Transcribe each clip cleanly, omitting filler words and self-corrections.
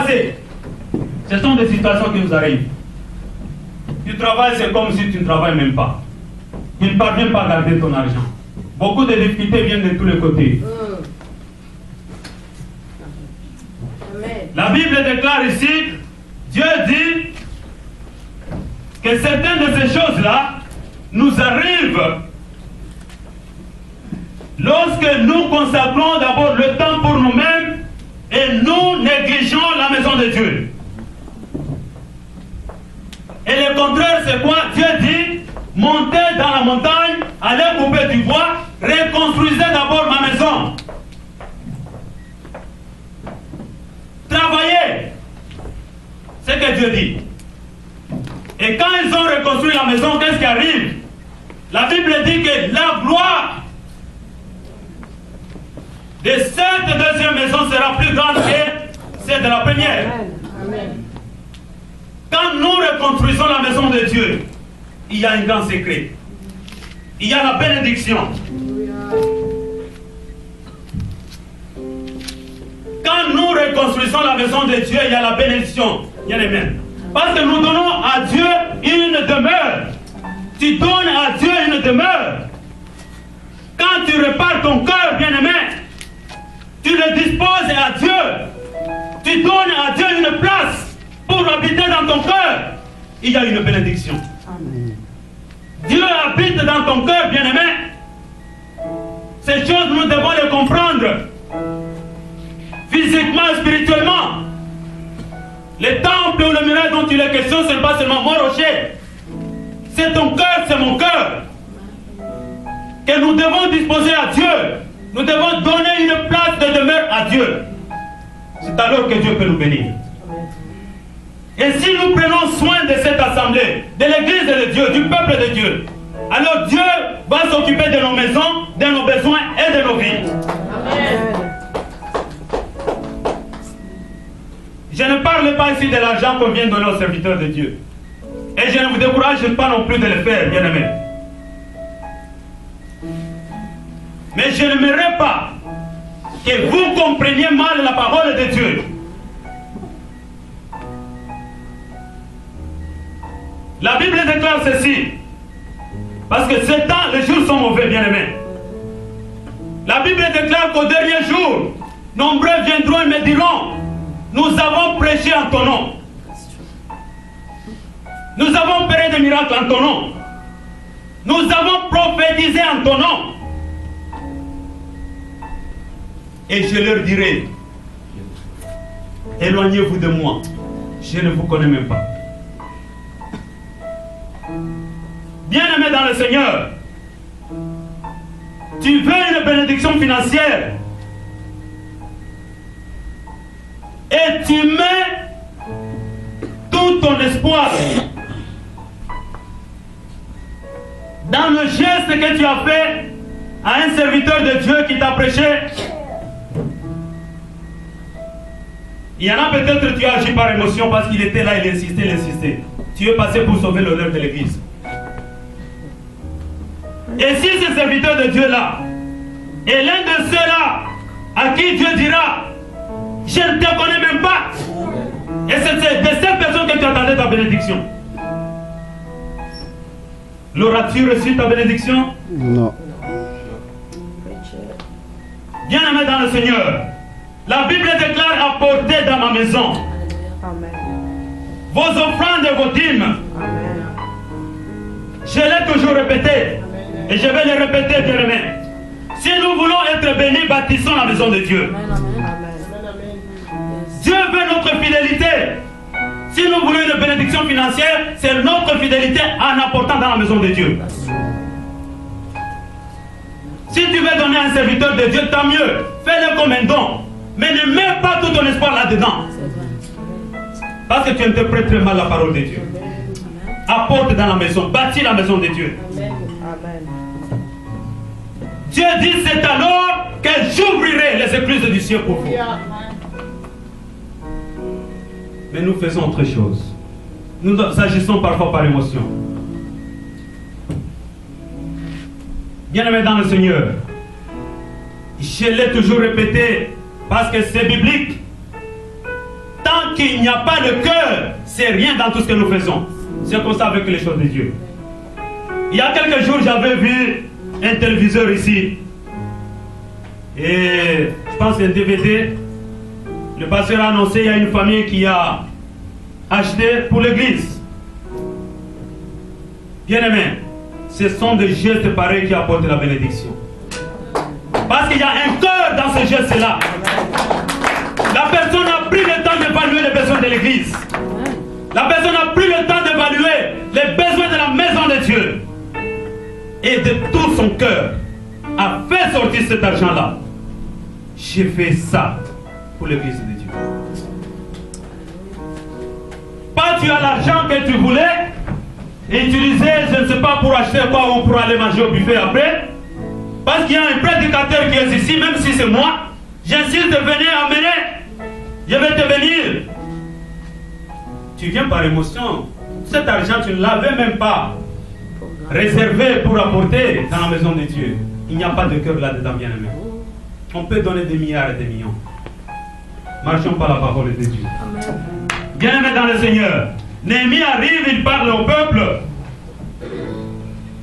passer. Ce sont des situations qui nous arrivent. Tu travailles, c'est comme si tu ne travailles même pas. Tu ne parviens pas à garder ton argent. Beaucoup de difficultés viennent de tous les côtés. La Bible déclare ici, Dieu dit que certaines de ces choses-là nous arrivent lorsque nous consacrons d'abord le temps pour nous-mêmes et nous négligeons la maison de Dieu. Et le contraire, c'est quoi? Dieu dit, montez dans la montagne, allez couper du bois, reconstruisez d'abord ma maison. Travaillez. C'est ce que Dieu dit. Et quand ils ont reconstruit la maison, qu'est-ce qui arrive? La Bible dit que la gloire de cette deuxième maison sera plus grande que celle de la première. Amen. Quand nous reconstruisons la maison de Dieu, il y a un grand secret. Il y a la bénédiction. Quand nous reconstruisons la maison de Dieu, il y a la bénédiction. Bien-aimé. Parce que nous donnons à Dieu une demeure. Tu donnes à Dieu une demeure. Quand tu répares ton cœur, bien-aimé, tu le disposes à Dieu. Tu donnes à Dieu une place pour habiter dans ton cœur. Il y a une bénédiction. Amen. Dieu habite dans ton cœur, bien-aimé. Ces choses, nous devons les comprendre. Physiquement et spirituellement. Les temples ou le miracle dont il est question, ce n'est pas seulement mon rocher. C'est ton cœur, c'est mon cœur. Que nous devons disposer à Dieu. Nous devons donner une place de demeure à Dieu. C'est alors que Dieu peut nous bénir. Et si nous prenons soin de cette assemblée, de l'église de Dieu, du peuple de Dieu, alors Dieu va s'occuper de nos maisons, de nos besoins et de nos vies. Amen. Je ne parle pas ici de l'argent qu'on vient donner aux serviteurs de Dieu. Et je ne vous décourage pas non plus de le faire, bien-aimés. Mais je n'aimerais pas que vous compreniez mal la parole de Dieu. La Bible déclare ceci. Parce que ces temps, les jours sont mauvais, bien-aimés. La Bible déclare qu'au dernier jour, nombreux viendront et me diront, nous avons prêché en ton nom. Nous avons opéré des miracles en ton nom. Nous avons prophétisé en ton nom. Et je leur dirai, éloignez-vous de moi. Je ne vous connais même pas. Bien-aimé dans le Seigneur, tu veux une bénédiction financière et tu mets tout ton espoir dans le geste que tu as fait à un serviteur de Dieu qui t'a prêché. Il y en a peut-être tu as agi par émotion parce qu'il était là, il insistait. Tu es passé pour sauver l'honneur de l'église. Et si ce serviteur de Dieu-là est l'un de ceux-là à qui Dieu dira, je ne te connais même pas, et c'est de cette personne que tu attendais ta bénédiction, l'auras-tu reçu ta bénédiction? Non. Bien-aimé dans le Seigneur, la Bible déclare apporter dans ma maison Amen. vos offrandes et vos dîmes. Amen. Je l'ai toujours répété. Et je vais le répéter, bien-aimé. Si nous voulons être bénis, bâtissons la maison de Dieu. Dieu veut notre fidélité. Si nous voulons une bénédiction financière, c'est notre fidélité en apportant dans la maison de Dieu. Si tu veux donner à un serviteur de Dieu, tant mieux. Fais-le comme un don. Mais ne mets pas tout ton espoir là-dedans. Parce que tu interprètes très mal la parole de Dieu. Apporte dans la maison. Bâtis la maison de Dieu. Amen. Dieu dit, c'est alors que j'ouvrirai les écluses du ciel pour vous. Mais nous faisons autre chose. Nous agissons parfois par émotion. Bien-aimés dans le Seigneur, je l'ai toujours répété parce que c'est biblique. Tant Tant qu'il n'y a pas de cœur, c'est rien dans tout ce que nous faisons. C'est comme ça avec les choses de Dieu. Il y a quelques jours, j'avais vu un téléviseur ici. Et je pense un DVD. Le pasteur a annoncé, il y a une famille qui a acheté pour l'église. Bien aimé, ce sont des gestes pareils qui apportent la bénédiction. Parce qu'il y a un cœur dans ce geste-là. La personne a pris le temps d'évaluer les besoins de l'église. La personne a pris le temps d'évaluer les besoins de la maison de Dieu. Et de tout son cœur a fait sortir cet argent-là. J'ai fait ça pour l'église de Dieu. Pas tu as l'argent que tu voulais et utiliser, je ne sais pas pour acheter quoi ou pour aller manger au buffet après. Parce qu'il y a un prédicateur qui est ici, même si c'est moi, j'insiste de venir amener. Je vais te bénir. Tu viens par émotion. Cet argent, tu ne l'avais même pas réservé pour apporter dans la maison de Dieu. Il n'y a pas de cœur là-dedans, bien aimé. On peut donner des milliards et des millions. Marchons par la parole de Dieu. Bien aimé dans le Seigneur. Néhémie arrive, il parle au peuple.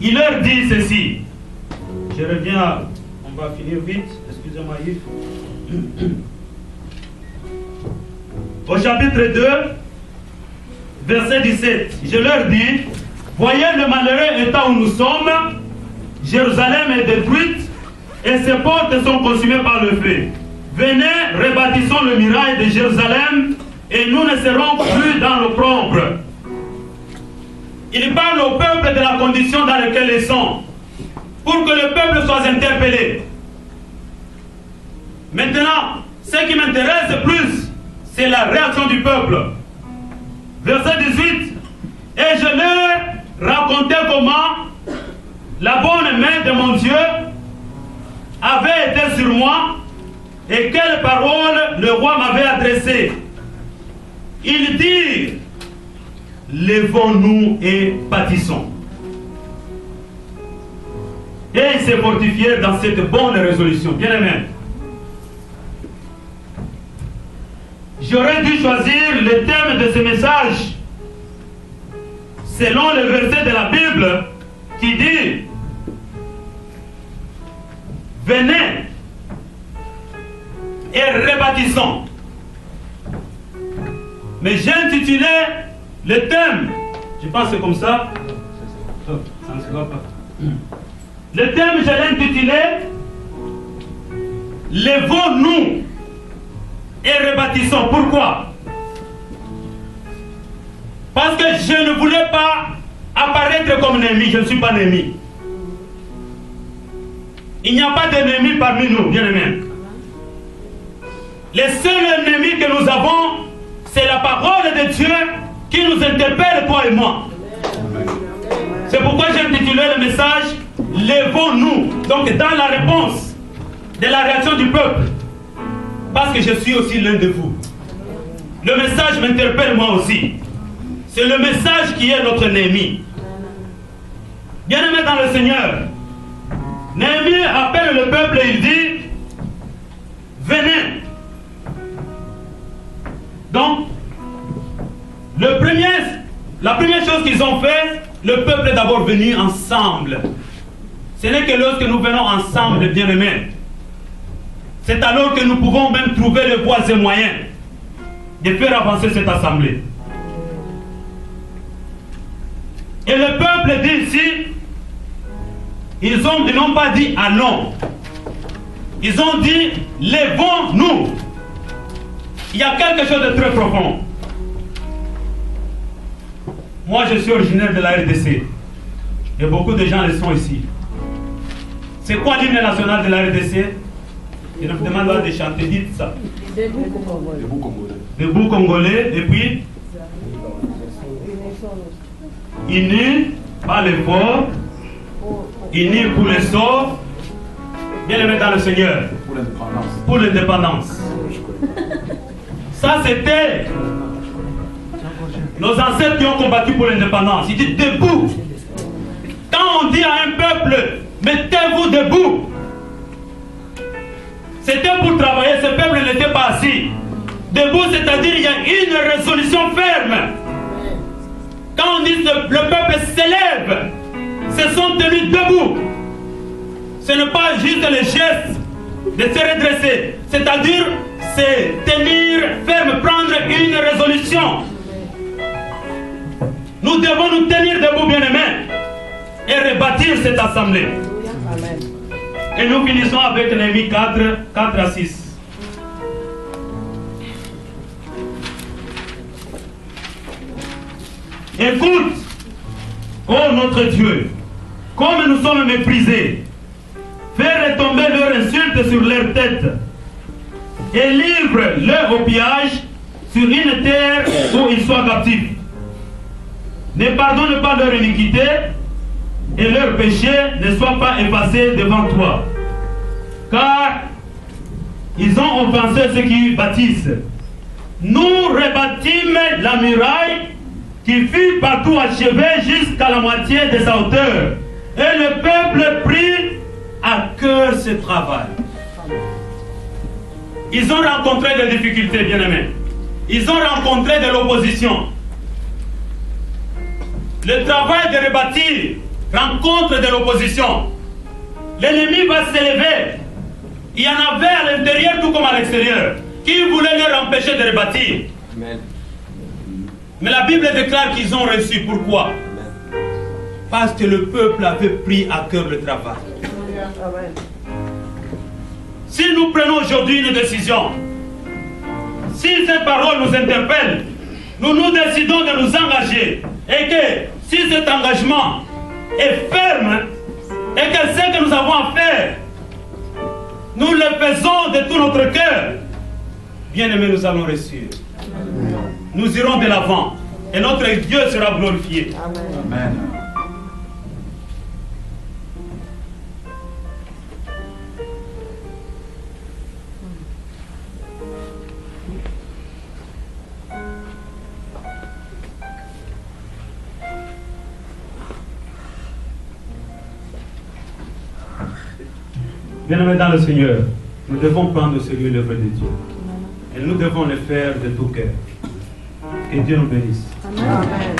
Il leur dit ceci. Je reviens, on va finir vite. Excusez-moi Yves. Au chapitre 2, verset 17, je leur dis, voyez le malheureux état où nous sommes, Jérusalem est détruite et ses portes sont consumées par le feu. Venez, rebâtissons le muraille de Jérusalem et nous ne serons plus dans l'opprobre. Il parle au peuple de la condition dans laquelle ils sont, pour que le peuple soit interpellé. Maintenant, ce qui m'intéresse plus, c'est la réaction du peuple. Verset 18. Et je leur racontais comment la bonne main de mon Dieu avait été sur moi et quelles paroles le roi m'avait adressées. Ils dirent, levons-nous et bâtissons. Et ils s'est fortifié dans cette bonne résolution. Bien aimé. J'aurais dû choisir le thème de ce message selon le verset de la Bible qui dit venez et rebâtissons. Mais j'ai intitulé le thème, je pense que c'est comme ça. Oh, ça ne se voit pas. Le thème, je l'ai intitulé levons-nous et rebâtissons. Pourquoi? Parce que je ne voulais pas apparaître comme Néhémie. Je ne suis pas Néhémie. Il n'y a pas d'ennemi parmi nous, bien aimés. Les seuls ennemis que nous avons, c'est la parole de Dieu qui nous interpelle, toi et moi. C'est pourquoi j'ai intitulé le message levons-nous. Donc dans la réponse de la réaction du peuple, parce que je suis aussi l'un de vous. Le message m'interpelle moi aussi. C'est le message qui est notre Néhémie. Bien-aimé dans le Seigneur, Néhémie appelle le peuple et il dit venez. Donc, la première chose qu'ils ont fait, le peuple est d'abord venu ensemble. Ce n'est que lorsque nous venons ensemble, bien-aimés, c'est alors que nous pouvons même trouver les voies et moyens de faire avancer cette assemblée. Et le peuple dit ici, ils n'ont pas dit allons. Ils ont dit levons-nous. Il y a quelque chose de très profond. Moi, je suis originaire de la RDC. Et beaucoup de gens le sont ici. C'est quoi l'hymne national de la RDC? Je vous demande de chanter, dites ça. Debout Congolais. Debout Congolais. Et puis unis par l'effort, unis pour le sort, bien aimé dans le Seigneur. Pour l'indépendance. Ça, c'était nos ancêtres qui ont combattu pour l'indépendance. Ils disent debout. Quand on dit à un peuple, mettez-vous debout, c'était pour travailler. Ce peuple n'était pas assis. Debout, c'est-à-dire il y a une résolution ferme. Quand on dit que le peuple s'élève, se sont tenus debout. Ce n'est pas juste le geste de se redresser. C'est-à-dire, c'est tenir ferme, prendre une résolution. Nous devons nous tenir debout, bien-aimés, et rebâtir cette assemblée. Amen. Et nous finissons avec Néhémie 4 à 6. Écoute, ô notre Dieu, comme nous sommes méprisés, fais retomber leurs insultes sur leur tête et livre leur au pillage sur une terre où ils soient captifs. Ne pardonne pas leur iniquité et leurs péchés ne soient pas effacés devant toi. Car ils ont offensé ceux qui bâtissent. Nous rebâtîmes la muraille qui fut partout achevée jusqu'à la moitié de sa hauteur. Et le peuple prit à cœur ce travail. Ils ont rencontré des difficultés, bien-aimés. Ils ont rencontré de l'opposition. Le travail de rebâtir rencontre de l'opposition. L'ennemi va s'élever. Il y en avait à l'intérieur tout comme à l'extérieur qui voulaient leur empêcher de rebâtir. Amen. Mais la Bible déclare qu'ils ont reçu. Pourquoi? Parce que le peuple avait pris à cœur le travail. Amen. Si nous prenons aujourd'hui une décision, si cette parole nous interpelle, nous décidons de nous engager, et que si cet engagement est ferme, et que ce que nous avons à faire, nous le faisons de tout notre cœur, bien aimés, nous allons réussir. Nous irons de l'avant, et notre Dieu sera glorifié. Amen. Amen. Bien-aimés dans le Seigneur, nous devons prendre au sérieux l'œuvre de Dieu. Et nous devons le faire de tout cœur. Que Dieu nous bénisse. Amen.